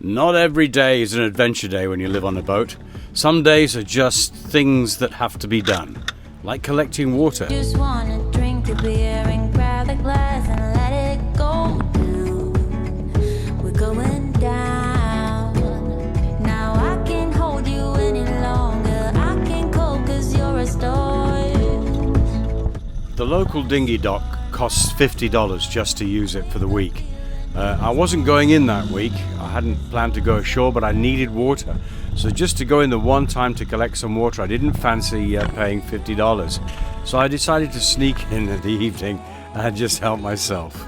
Not every day is an adventure day when you live on a boat. Some days are just things that have to be done, like collecting water. Just wanna drink a beer and grab the glass and let it go down. We're going down. Now I can't hold you any longer. I can't cope 'cause you're a star. The local dinghy dock costs $50 just to use it for the week. I wasn't going in that week. I hadn't planned to go ashore, but I needed water. So just to go in the one time to collect some water, I didn't fancy paying $50. So I decided to sneak in the evening and just help myself.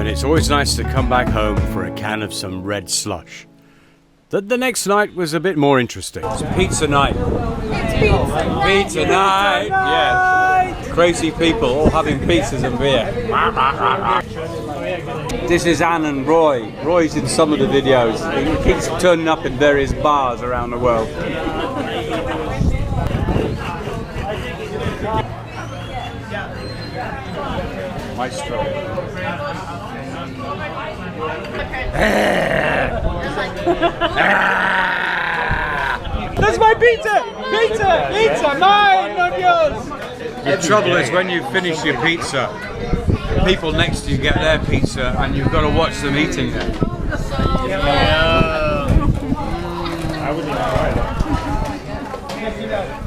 It's always nice to come back home for a can of some red slush. The next night was a bit more interesting. It's pizza night. It's pizza. Pizza night! Yes. Crazy people all having pizzas and beer. This is Anne and Roy. Roy's in some of the videos. He keeps turning up in various bars around the world. Maestro. That's my pizza! Pizza! Pizza! Mine, not yours! The trouble is when you finish your pizza, people next to you get their pizza and you've got to watch them eating it. I wouldn't try that.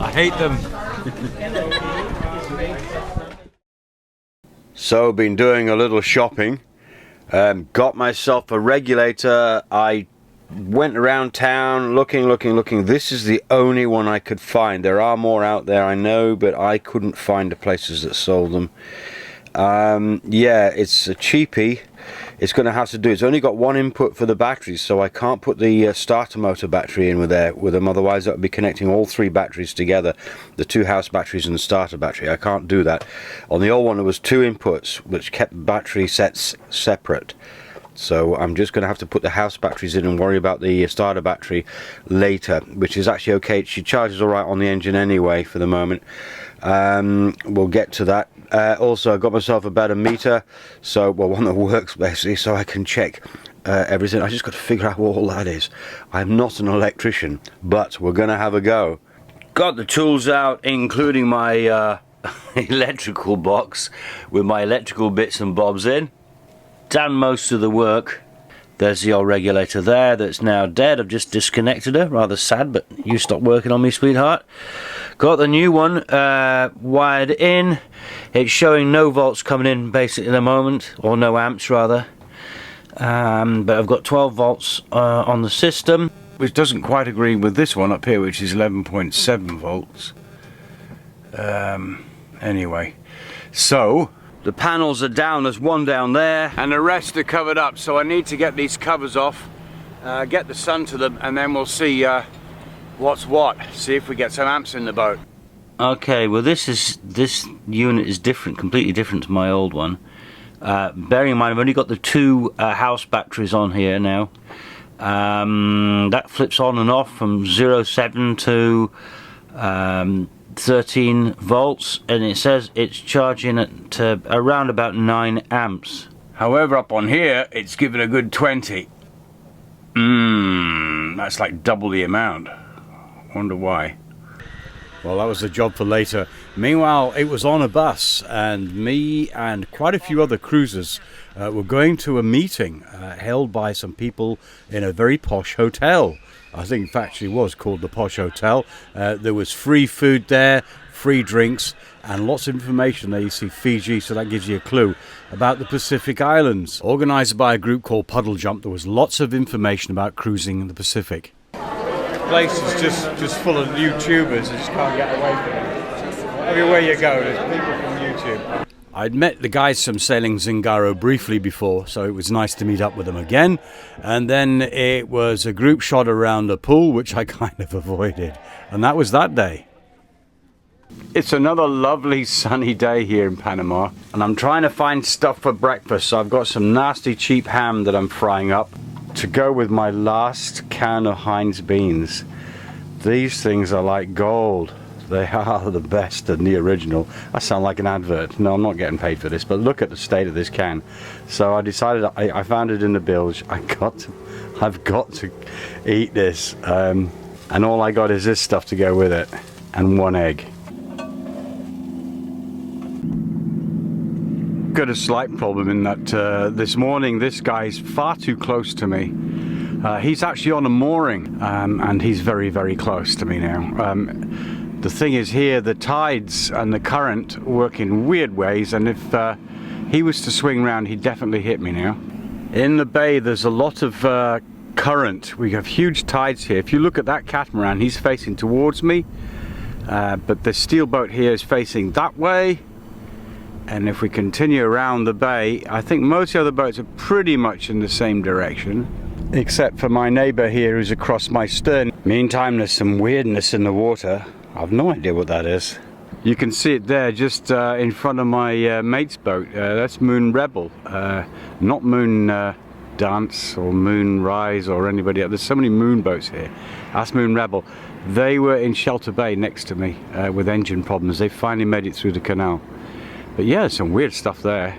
I hate them. So, been doing a little shopping. Got myself a regulator. I went around town looking. This is the only one I could find. There are more out there, I know, but I couldn't find the places that sold them. Yeah, it's a cheapie. It's going to have to do. It's only got one input for the batteries, so I can't put the starter motor battery in with them. Otherwise, that would be connecting all three batteries together, the two house batteries and the starter battery. I can't do that. On the old one, there was two inputs, which kept battery sets separate. So I'm just going to have to put the house batteries in and worry about the starter battery later, which is actually okay. She charges all right on the engine anyway for the moment. We'll get to that. Also, I got myself a better meter, so one that works basically, so I can check everything. I just got to figure out what all that is. I'm not an electrician, but we're going to have a go. Got the tools out, including my electrical box with my electrical bits and bobs in. Done most of the work. There's the old regulator there that's now dead. I've just disconnected her. Rather sad, but you stopped working on me, sweetheart. Got the new one wired in. It's showing no volts coming in basically at the moment, or no amps rather. But I've got 12 volts on the system, which doesn't quite agree with this one up here, which is 11.7 volts. Anyway, so the panels are down. There's one down there and the rest are covered up, so I need to get these covers off, get the sun to them, and then we'll see what's what, see if we get some amps in the boat. Okay, well this unit is different, completely different to my old one. Bearing in mind I've only got the two house batteries on here now. That flips on and off from 0.7 to 13 volts, and it says it's charging at around about 9 amps. However, up on here it's given a good 20. That's like double the amount. Wonder why. Well, that was a job for later. Meanwhile, it was on a bus, and me and quite a few other cruisers We're going to a meeting held by some people in a very posh hotel. I think it actually was called the Posh Hotel. There was free food there, free drinks, and lots of information there. You see Fiji, so that gives you a clue about the Pacific Islands. Organised by a group called Puddle. There was lots of information about cruising in the Pacific. The place is just full of YouTubers. I just can't get away from it. Everywhere you go, there's people from YouTube. I'd met the guys from Sailing Zingaro briefly before, so it was nice to meet up with them again. And then it was a group shot around the pool, which I kind of avoided. And that was that day. It's another lovely sunny day here in Panama, and I'm trying to find stuff for breakfast. So I've got some nasty cheap ham that I'm frying up to go with my last can of Heinz beans. These things are like gold. They are the best and the original. I sound like an advert. No, I'm not getting paid for this, but look at the state of this can. So I decided, I found it in the bilge. I've got to eat this. And all I got is this stuff to go with it, and one egg. Got a slight problem in that this morning this guy's far too close to me. He's actually on a mooring, and he's very, very close to me now. The thing is here, the tides and the current work in weird ways, and if he was to swing round, he'd definitely hit me now. In the bay, there's a lot of current. We have huge tides here. If you look at that catamaran, he's facing towards me, but the steel boat here is facing that way. And if we continue around the bay, I think most of the other boats are pretty much in the same direction, except for my neighbour here who's across my stern. Meantime, there's some weirdness in the water. I've no idea what that is. You can see it there just in front of my mate's boat. That's Moon Rebel, not Moon Dance or Moon Rise or anybody else. There's so many moon boats here. That's Moon Rebel. They were in Shelter Bay next to me with engine problems. They finally made it through the canal. But yeah, there's some weird stuff there.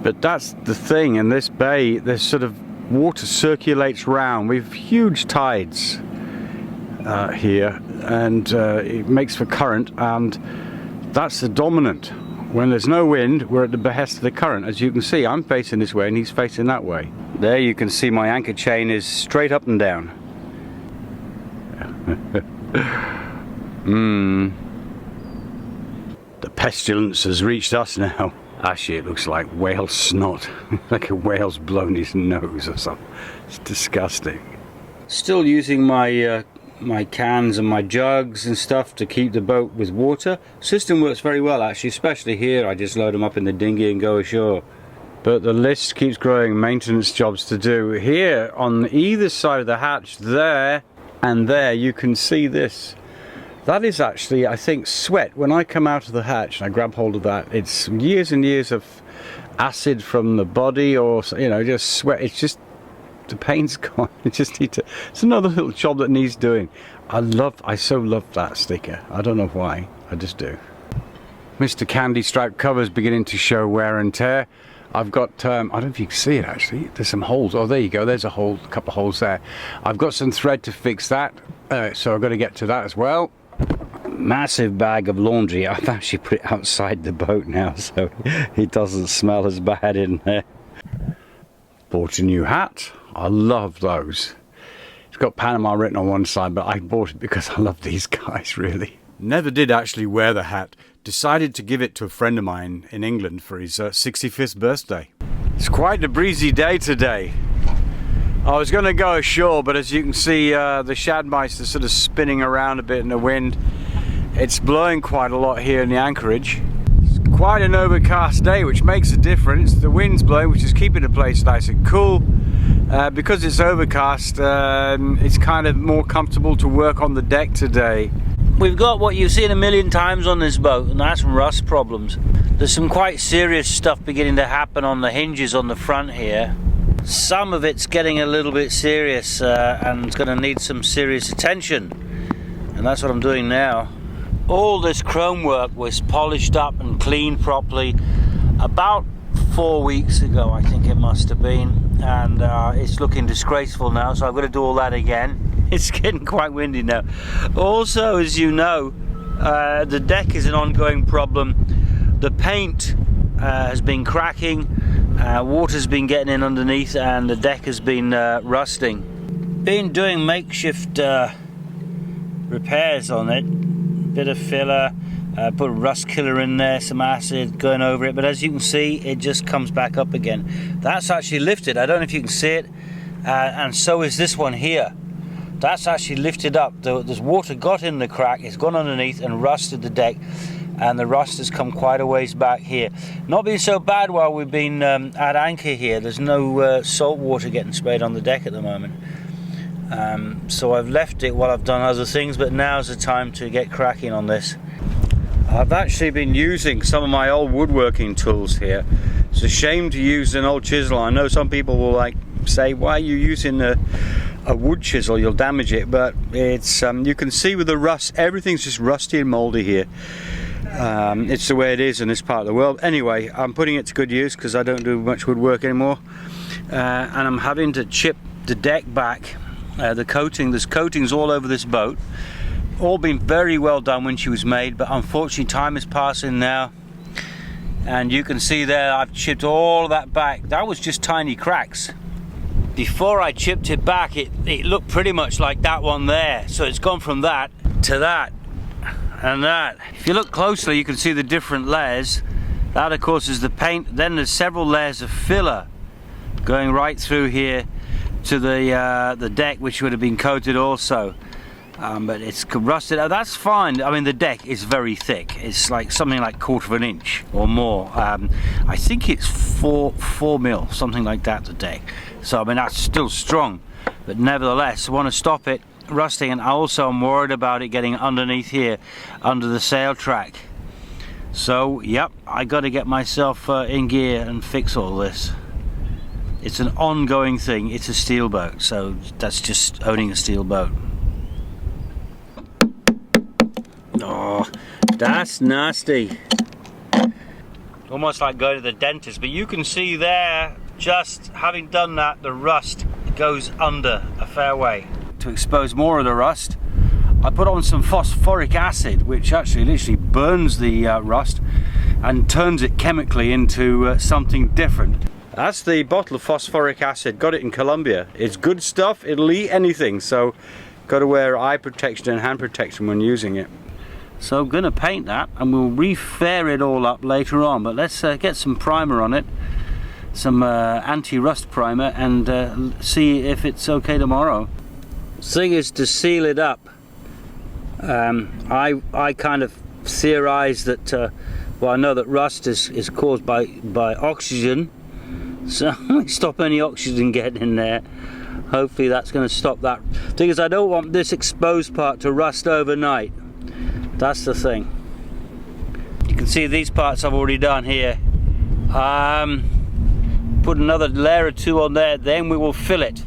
But that's the thing, in this bay, there's sort of water circulates round. We have huge tides here, and it makes for current, and that's the dominant. When there's no wind, we're at the behest of the current. As you can see, I'm facing this way and he's facing that way. There you can see my anchor chain is straight up and down. The pestilence has reached us now. Actually, it looks like whale snot. Like a whale's blown his nose or something. It's disgusting. Still using my my cans and my jugs and stuff to keep the boat with water. System works very well actually, especially here. I just load them up in the dinghy and go ashore. But the list keeps growing. Maintenance jobs to do. Here on either side of the hatch, there and there, you can see this. That is actually, I think, sweat. When I come out of the hatch and I grab hold of that, it's years and years of acid from the body, or, you know, just sweat. It's just, the pain's gone. It just need to, it's another little job that needs doing. I so love that sticker. I don't know why, I just do. Mr. Candy Stripe cover's beginning to show wear and tear. I've got, I don't know if you can see it actually, there's some holes. Oh, there you go, there's a hole, a couple of holes there. I've got some thread to fix that, so I've got to get to that as well. Massive bag of laundry. I've actually put it outside the boat now, so it doesn't smell as bad in there. Bought a new hat. I love those. It's got Panama written on one side, but I bought it because I love these guys, really. Never did actually wear the hat. Decided to give it to a friend of mine in England for his 65th birthday. It's quite a breezy day today. I was going to go ashore, but as you can see, the shad mice are sort of spinning around a bit in the wind. It's blowing quite a lot here in the anchorage. It's quite an overcast day, which makes a difference. The wind's blowing, which is keeping the place nice and cool. Because it's overcast, it's kind of more comfortable to work on the deck today. We've got what you've seen a million times on this boat, and that's rust problems. There's some quite serious stuff beginning to happen on the hinges on the front here. Some of it's getting a little bit serious and it's going to need some serious attention, and that's what I'm doing now. All this chrome work was polished up and cleaned properly about 4 weeks ago, I think it must have been, and it's looking disgraceful now, so I've got to do all that again. It's getting quite windy now. Also, as you know, the deck is an ongoing problem. The paint has been cracking. Water's been getting in underneath and the deck has been rusting. Been doing makeshift repairs on it. Bit of filler, put a rust killer in there, some acid going over it, but as you can see it just comes back up again. That's actually lifted, I don't know if you can see it, and so is this one here. That's actually lifted up. There's water got in the crack, it's gone underneath and rusted the deck, and the rust has come quite a ways back here. Not been so bad while we've been at anchor here. There's no salt water getting sprayed on the deck at the moment. So I've left it while I've done other things, but now's the time to get cracking on this. I've actually been using some of my old woodworking tools here. It's a shame to use an old chisel. I know some people will like say, why are you using a wood chisel, you'll damage it, but it's you can see with the rust, everything's just rusty and moldy here. It's the way it is in this part of the world. Anyway, I'm putting it to good use because I don't do much woodwork anymore, and I'm having to chip the deck back. The coating, there's coatings all over this boat, all been very well done when she was made, but unfortunately time is passing now, and you can see there I've chipped all of that back. That was just tiny cracks. Before I chipped it back, it looked pretty much like that one there, so it's gone from that to that and that. If you look closely you can see the different layers. That of course is the paint, then there's several layers of filler going right through here to the deck, which would have been coated also, but it's rusted. That's fine. I mean, the deck is very thick. It's like something like 1/4 of an inch or more. I think it's 4 mil, something like that, the deck. So I mean that's still strong, but nevertheless I want to stop it rusting, and also I'm worried about it getting underneath here under the sail track. So yep, I got to get myself in gear and fix all this. It's an ongoing thing. It's a steel boat, so that's just owning a steel boat. Oh, that's nasty. Almost like going to the dentist, but you can see there, just having done that, the rust goes under a fair way. To expose more of the rust, I put on some phosphoric acid, which actually literally burns the rust and turns it chemically into something different. That's the bottle of phosphoric acid, got it in Colombia. It's good stuff, it'll eat anything, so got to wear eye protection and hand protection when using it. So I'm going to paint that and we'll refair it all up later on, but let's get some primer on it, some anti-rust primer, and see if it's okay tomorrow. The thing is to seal it up. I kind of theorize that, well, I know that rust is caused by oxygen, so we stop any oxygen getting in there. Hopefully that's going to stop that. The thing is, I don't want this exposed part to rust overnight. That's the thing. You can see these parts I've already done here. Put another layer or two on there, then we will fill it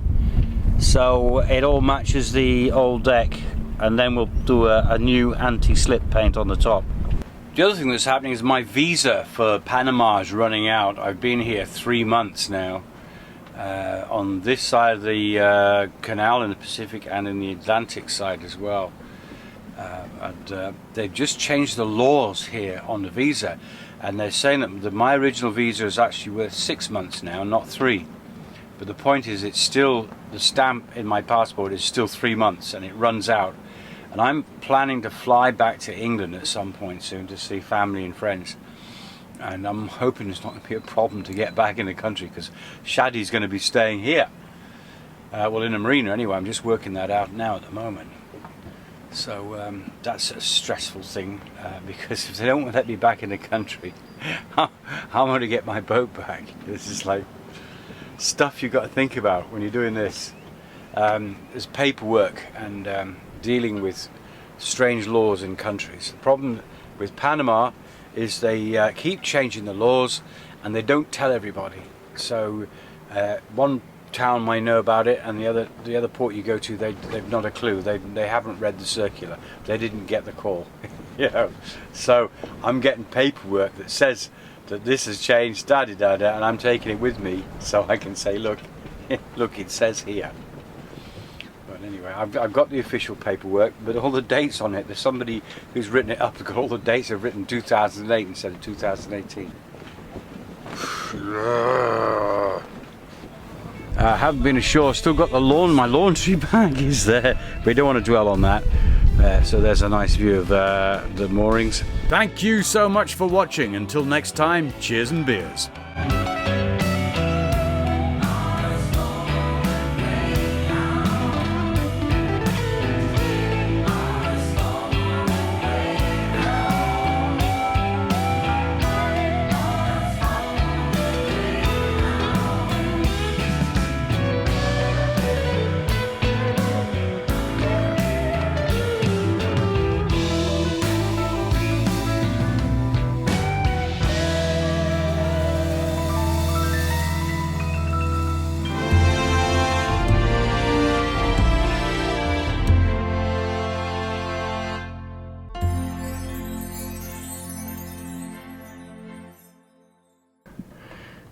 so it all matches the old deck, and then we'll do a new anti-slip paint on the top. The other thing that's happening is my visa for Panama is running out. I've been here 3 months now, on this side of the canal in the Pacific and in the Atlantic side as well. And they've just changed the laws here on the visa, and they're saying that my original visa is actually worth 6 months now, not 3. But the point is, it's still, the stamp in my passport is still 3 months and it runs out. And I'm planning to fly back to England at some point soon to see family and friends. And I'm hoping it's not going to be a problem to get back in the country, because Shaddy's going to be staying here. Well, in a marina anyway. I'm just working that out now at the moment. So that's a stressful thing, because if they don't let me back in the country, how am I going to get my boat back? This is like stuff you've got to think about when you're doing this. There's paperwork and dealing with strange laws in countries. The problem with Panama is they keep changing the laws and they don't tell everybody. So one town might know about it, and the other port you go to, they've not a clue. They haven't read the circular. They didn't get the call. You know. So I'm getting paperwork that says that this has changed, and I'm taking it with me so I can say, look, look, it says here. But anyway, I've got the official paperwork, but all the dates on it, there's somebody who's written it up, got all the dates, have written 2008 instead of 2018. I haven't been ashore, still got the my laundry bag is there. We don't want to dwell on that. So there's a nice view of the moorings. Thank you so much for watching. Until next time, cheers and beers.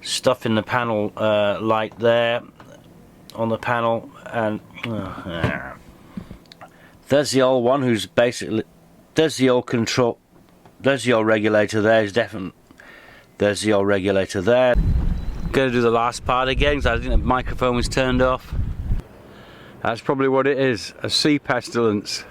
Stuff in the panel light there on the panel, and there's the old one, who's basically, there's the old control, there's the old regulator there, is definitely, there's the old regulator there. Gonna do the last part again because I think the microphone was turned off. That's probably what it is, a sea pestilence.